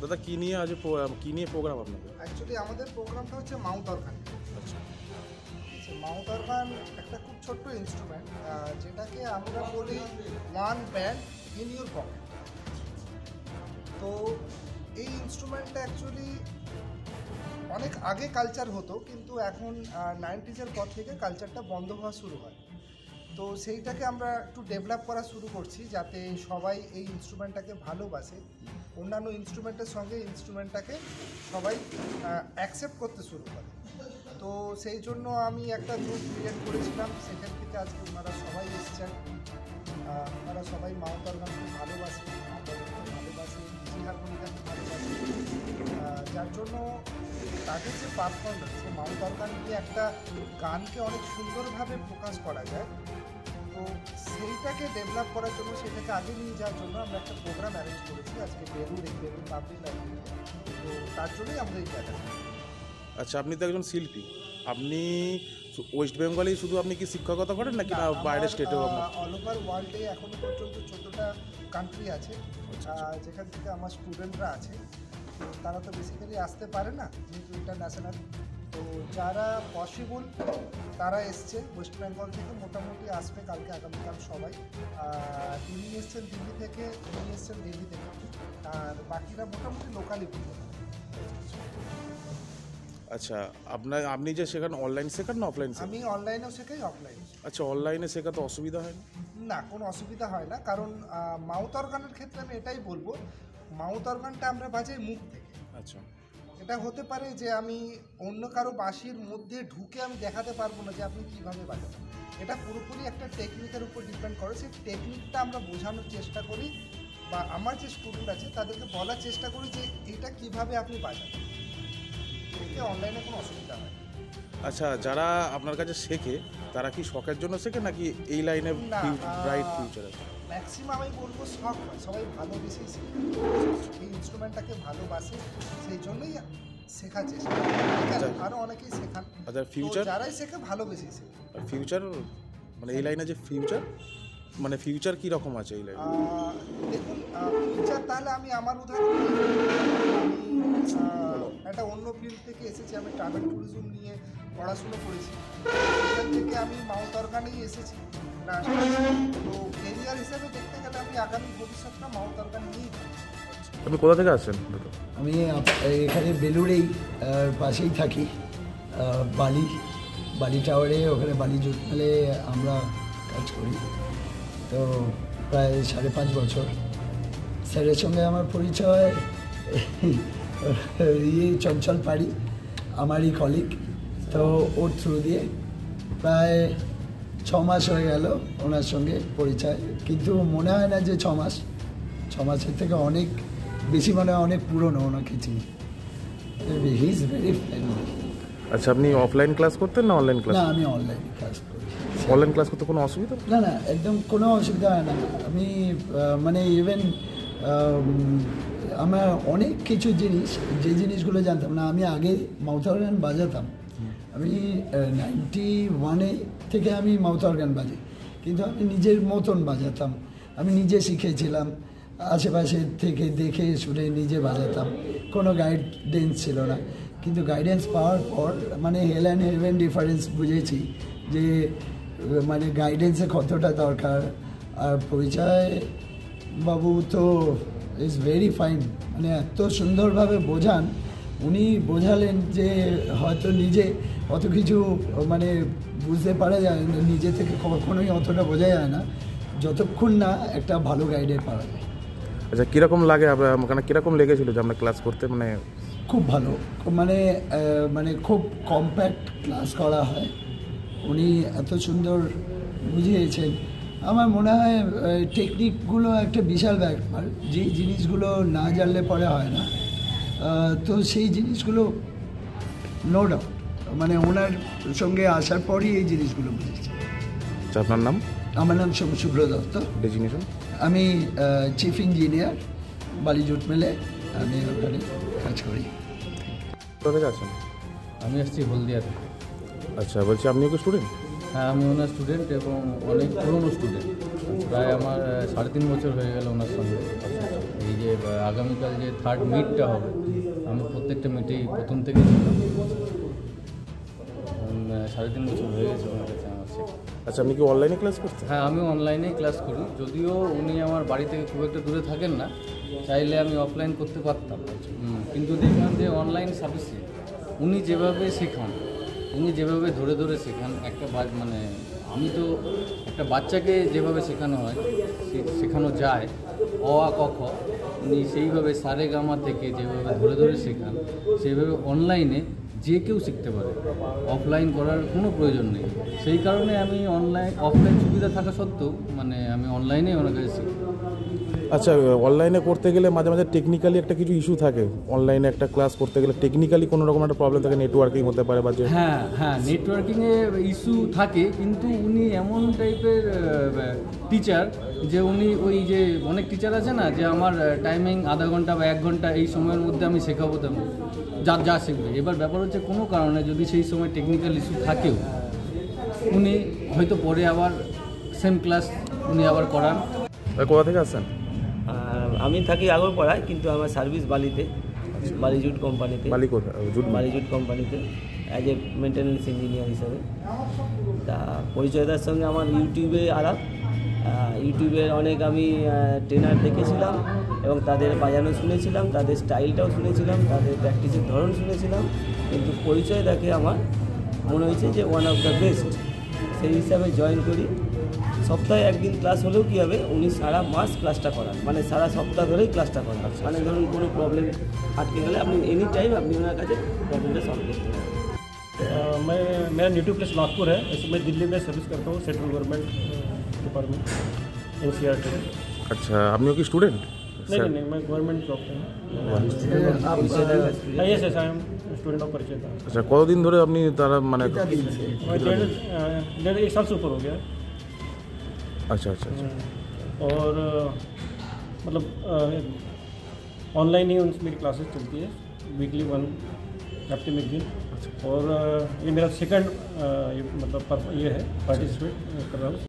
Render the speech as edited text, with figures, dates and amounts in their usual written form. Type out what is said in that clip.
দাদা কি নিয়ে আজ কি নিয়ে প্রোগ্রাম আপনাদের? অ্যাকচুয়ালি আমাদের প্রোগ্রামটা হচ্ছে মাউথ অর্গান। আচ্ছা, মাউথ অর্গান একটা খুব ছোট্ট ইনস্ট্রুমেন্ট, যেটাকে আমরা বলি one band in your pocket. তো এই ইনস্ট্রুমেন্টটা অ্যাকচুয়ালি অনেক আগে কালচার হতো, কিন্তু এখন 90s পর থেকে কালচারটা বন্ধ হওয়া শুরু হয়। তো সেইটাকে আমরা একটু ডেভেলপ করা শুরু করছি, যাতে সবাই এই ইনস্ট্রুমেন্টটাকে ভালোবাসে, অন্যান্য ইনস্ট্রুমেন্টের সঙ্গে ইনস্ট্রুমেন্টটাকে সবাই অ্যাকসেপ্ট করতে শুরু করে। তো সেই জন্য আমি একটা গ্রুপ ক্রিয়েট করেছিলাম, সেখান থেকে আজকে ওনারা সবাই এসছেন। ওনারা সবাই মাউথ অর্গানকে ভালোবাসে, ভালোবাসে, হারমোনিয়ামকে ভালোবাসে, যার জন্য তাদের যে পারফরমেন্স, মাউথ অর্গান দিয়ে একটা গানকে অনেক সুন্দরভাবে প্রকাশ করা যায়। তো সেইটাকে ডেভেলপ করার জন্য, সেটাকে আগে নিয়ে যাওয়ার জন্য আমরা একটা প্রোগ্রাম অ্যারেঞ্জ করেছি আজকে বেলুর পাবলিক লাইব্রেরিতে। তো তার জন্যই আমরা এই জায়গাটা। আচ্ছা, আপনি তো একজন শিল্পী। আপনি ওয়েস্ট বেঙ্গলেই শুধু আপনি কি শিক্ষকতা করেন নাকি না বাইরের স্টেটেও? অল ওভার ওয়ার্ল্ডে এখনো পর্যন্ত 14টা কান্ট্রি আছে যেখান থেকে আমার স্টুডেন্টরা আছে। তো তারা তো বেসিক্যালি আসতে পারে না যেহেতু ইন্টারন্যাশনাল। তো যারা পসিবল তারা এসছে ওয়েস্ট বেঙ্গল থেকে, মোটামুটি আসবে কালকে আগামীকাল সবাই। তিনি এসছেন দিল্লি থেকে, তিনি এসছেন দিল্লি থেকে, আর বাকিরা মোটামুটি লোকালি people। আচ্ছা, আপনি যে শেখান অনলাইন শেখান না অফলাইন শেখান? আমি অনলাইনেও শেখাই, অফলাইনে। আচ্ছা, অনলাইনে শেখাতে অসুবিধা হয় না? না, কোনো অসুবিধা হয় না, কারণ মাউথ অর্গানের ক্ষেত্রে আমি এটাই বলবো, মাউথ অর্গানটা আমরা বাজাই মুখ থেকে। আচ্ছা, এটা হতে পারে যে আমি অন্য কারো বাঁশির মধ্যে ঢুকে আমি দেখাতে পারবো না যে আপনি কীভাবে বাজাবেন। এটা পুরোপুরি একটা টেকনিকের উপর ডিপেন্ড করে। সেই টেকনিকটা আমরা বোঝানোর চেষ্টা করি, বা আমার যে স্টুডেন্ট আছে তাদেরকে বলার চেষ্টা করি যে এটা কীভাবে আপনি বাজাবেন। এতে অনলাইনে কোনো অসুবিধা হয় না। আচ্ছা, যারা আপনার কাছে শেখে তারা কি শখের জন্য শেখে নাকি এই লাইনে ব্রাইট ফিউচার আছে? ম্যাক্সিমাম আমি বলবো শখ হয়, সবাই ভালোবেসেই শেখে, এই ইনস্ট্রুমেন্টটাকে ভালোবাসে, সেই জন্যই শেখার চেষ্টা করে। আরও অনেকেই শেখান। আচ্ছা, ফিউচার যারাই শেখে ভালোবেসেই শেখে। আর ফিউচার মানে এই লাইনে যে ফিউচার, মানে ফিউচার কী রকম আছে এই লাইনে? দেখুন, ফিউচার তাহলে আমি আমার উদাহরণ দিই। আমি একটা অন্য ফিল্ড থেকে এসেছি, আমি ট্রাভেল ট্যুরিজম নিয়ে পড়াশুনো করেছি, সেখান থেকে আমি মাউথ অর্গানেই এসেছি। তো কেরিয়ার হিসেবে দেখতে গেলে আমি আগামী ভবিষ্যৎটা মাউথ অর্গান নিয়েই ভাবছি। আপনি কোথা থেকে আসছেন? আমি এখানে বেলুড়েই পাশেই থাকি, বালি টাওয়ারে, ওখানে বালি জুট মেলে আমরা কাজ করি। তো প্রায় 5.5 বছর স্যারের সঙ্গে আমার পরিচয় চঞ্চল পাড়ি, আমারই কলিগ। তো ওর থ্রু দিয়ে প্রায় 6 মাস হয়ে গেল ওনার সঙ্গে পরিচয়, কিন্তু মনে হয় না যে 6 মাসের থেকে অনেক বেশি, মনে হয় অনেক পুরনো ওনাকে চিনি। He is very friendly. আচ্ছা, আপনি অফলাইন ক্লাস করতেন না অনলাইন ক্লাস? না, আমি অনলাইন ক্লাস করি। অনলাইন ক্লাস করতে কোনো অসুবিধা? না, একদম কোনো অসুবিধা হয় না। আমি মানে ইভেন আমার অনেক কিছু জিনিস, যে জিনিসগুলো জানতাম না, আমি আগে মাউথ অর্গান বাজাতাম। আমি 91 থেকে আমি মাউথ অর্গান বাজাই, কিন্তু আমি নিজের মতন বাজাতাম। আমি নিজে শিখেছিলাম, আশেপাশে থেকে দেখে শুনে নিজে বাজাতাম, কোনো গাইডেন্স ছিল না। কিন্তু গাইডেন্স পাওয়ার পর মানে হেল অ্যান্ড হেভেন ডিফারেন্স বুঝেছি যে মানে গাইডেন্সে কতটা দরকার। আর পরিচয় বাবু তো ইজ ভেরি ফাইন, মানে এত সুন্দরভাবে বোঝান, উনি বোঝালেন যে হয়তো নিজে অত কিছু মানে বুঝতে পারা যায় না, নিজে থেকে কখনোই অতটা বোঝা যায় না যতক্ষণ না একটা ভালো গাইডের পাওয়া যায়। আচ্ছা, কীরকম লাগে মানে কীরকম লেগেছিল যে আমরা ক্লাস করতে? মানে খুব ভালো, মানে খুব কম্প্যাক্ট ক্লাস করা হয়, উনি এত সুন্দর বুঝিয়েছেন। আমার মনে হয় টেকনিকগুলো একটা বিশাল ব্যাপার, যে জিনিসগুলো না জানলে পরে হয় না। তো সেই জিনিসগুলো নো ডাউট মানে ওনার সঙ্গে আসার পরই এই জিনিসগুলো বুঝেছি। আচ্ছা, আপনার নাম? আমার নাম শুভ্র দত্ত। ডেজিগনেশন? আমি চিফ ইঞ্জিনিয়ার, বালি জুট মেলে আমি ওখানে কাজ করি। কোথা থেকে আছেন? আমি আসছি হলদিয়া থেকে। আচ্ছা, বলছি আপনিও কি স্টুডেন্ট? হ্যাঁ, আমি ওনার স্টুডেন্ট এবং অনেক পুরনো স্টুডেন্ট। প্রায় আমার 3.5 বছর হয়ে গেল ওনার সঙ্গে এই যে আগামীকাল যে 3rd মিটটা হবে, আমি প্রত্যেকটা মিটেই প্রথম থেকে ছিলাম। 3.5 বছর হয়ে গেছে ওনার কাছে আমার শেখা। আচ্ছা, আপনি কি অনলাইনে ক্লাস করতেন? হ্যাঁ, আমি অনলাইনেই ক্লাস করি, যদিও উনি আমার বাড়ি থেকে খুব একটা দূরে থাকেন না, চাইলে আমি অফলাইন করতে পারতাম। কিন্তু দেখলাম যে অনলাইন সাফিসিয়েন্ট। উনি যেভাবে শেখান, উনি যেভাবে ধরে ধরে শেখান, মানে আমি তো একটা বাচ্চাকে যেভাবে শেখানো হয়, শেখানো যায় অ আ ক খ, উনি সেইভাবে সারে গামা থেকে যেভাবে ধরে ধরে শেখান, সেইভাবে অনলাইনে যে কেউ শিখতে পারে, অফলাইন করার কোনো প্রয়োজন নেই। সেই কারণে আমি অফলাইন সুবিধা থাকা সত্ত্বেও মানে আমি অনলাইনেই ওনার কাছে শিখি। আচ্ছা, অনলাইনে করতে গেলে মাঝে মাঝে টেকনিক্যালি একটা কিছু ইস্যু থাকে। অনলাইনে একটা ক্লাস করতে গেলে টেকনিক্যালি কোনো রকম একটা প্রবলেম থাকে, নেটওয়ার্কিং হতে পারে বা যে হ্যাঁ, নেটওয়ার্কিংয়ে ইস্যু থাকে, কিন্তু উনি এমন টাইপের টিচার যে উনি ওই যে অনেক টিচার আছে না, যে আমার টাইমিং আধা ঘন্টা বা 1 ঘন্টা, এই সময়ের মধ্যে আমি শেখাবো তেমন যা শিখবে। এবার ব্যাপার হচ্ছে কোনো কারণে যদি সেই সময় টেকনিক্যাল ইস্যু থাকেও, উনি হয়তো পরে আবার সেম ক্লাস উনি আবার করান। কোথা থেকে আসছেন? আমি থাকি আগরপাড়ায়, কিন্তু আমার সার্ভিস বালিতে, বালি জুট কোম্পানিতে, বালি জুট কোম্পানিতে অ্যাজ এ মেনটেন্যান্স ইঞ্জিনিয়ার হিসাবে। তা পরিচয়তার সঙ্গে আমার ইউটিউবে আলাপ। ইউটিউবের অনেক আমি ট্রেনার দেখেছিলাম এবং তাদের বাজানো শুনেছিলাম, তাদের স্টাইলটাও শুনেছিলাম, তাদের প্র্যাকটিসের ধরন শুনেছিলাম, কিন্তু পরিচয় দেখে আমার মনে হয়েছে যে ওয়ান অফ দ্য বেস্ট। সেই হিসাবে জয়েন করি। সপ্তাহে 1 দিন ক্লাস হলেও কী হবে, উনি সারা মাস ক্লাসটা করান, মানে সারা সপ্তাহ ধরেই ক্লাসটা করান। মানে ধরুন কোনো প্রবলেম আটকে গেলে আপনি एनी टाइम আপনি ওনার কাছে প্রবলেমটা সলভ করতে পারেন। मेरा नेटिव प्लेस नागपुर है, ऐसे मैं दिल्ली में सर्विस करता हूँ, सेंट्रल गवर्नमेंट डिपार्टमेंट NCERT। আচ্ছা, আপনিও কি স্টুডেন্ট? नहीं, मैं गवर्नमेंट जॉब पे हूँ। Yes I am student of परिचयता। আচ্ছা, কতদিন ধরে আপনি তারা মানে मैं 1.5 साल से ऊपर हो गया। আচ্ছা আচ্ছা আচ্ছা। और मतलब ऑनलाइन ही मेरी क्लासेस चलती है, वीकली 1 हफ्ते में 1 दिन। और ये मेरा सेकंड मतलब ये है पार्टिसिपेट कर रहा हूँ।